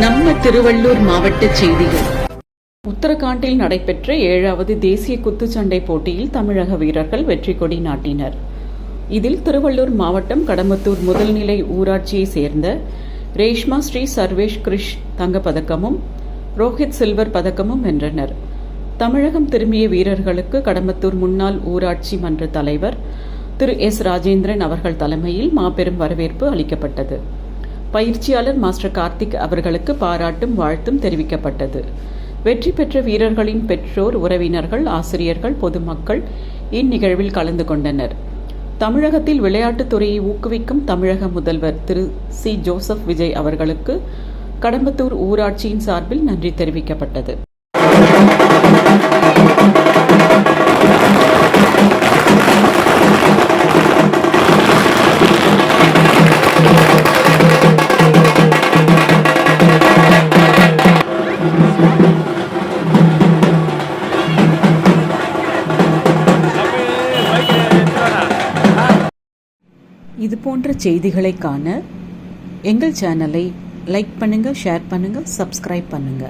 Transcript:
நம்ம திருவள்ளூர் மாவட்ட செய்திகள். உத்தரகாண்டில் நடைபெற்ற 7வது தேசிய குத்துச்சண்டை போட்டியில் தமிழக வீரர்கள் வெற்றி கொடி நாட்டினர். இதில் திருவள்ளூர் மாவட்டம் கடம்பத்தூர் முதல்நிலை ஊராட்சியை சேர்ந்த ரேஷ்மா ஸ்ரீ சர்வேஷ் கிரிஷ் தங்கப்பதக்கமும் ரோஹித் சில்வர் பதக்கமும் வென்றனர். தமிழகம் திரும்பிய வீரர்களுக்கு கடம்பத்தூர் முன்னாள் ஊராட்சி மன்ற தலைவர் திரு எஸ் ராஜேந்திரன் அவர்கள் தலைமையில் மாபெரும் வரவேற்பு அளிக்கப்பட்டது. பயிற்சியாளர் மாஸ்டர் கார்த்திக் அவர்களுக்கு பாராட்டும் வாழ்த்தும் தெரிவிக்கப்பட்டது. வெற்றி பெற்ற வீரர்களின் பெற்றோர், உறவினர்கள், ஆசிரியர்கள், பொதுமக்கள் இந்நிகழ்வில் கலந்து கொண்டனர். தமிழகத்தில் விளையாட்டுத் துறையை ஊக்குவிக்கும் தமிழக முதல்வர் திரு சி ஜோசப் விஜய் அவர்களுக்கு கடம்பத்தூர் ஊராட்சியின் சார்பில் நன்றி தெரிவிக்கப்பட்டது. இது போன்ற செய்திகளை காண எங்கள் சேனலை லைக் பண்ணுங்க, ஷேர் பண்ணுங்க, சப்ஸ்கிரைப் பண்ணுங்க.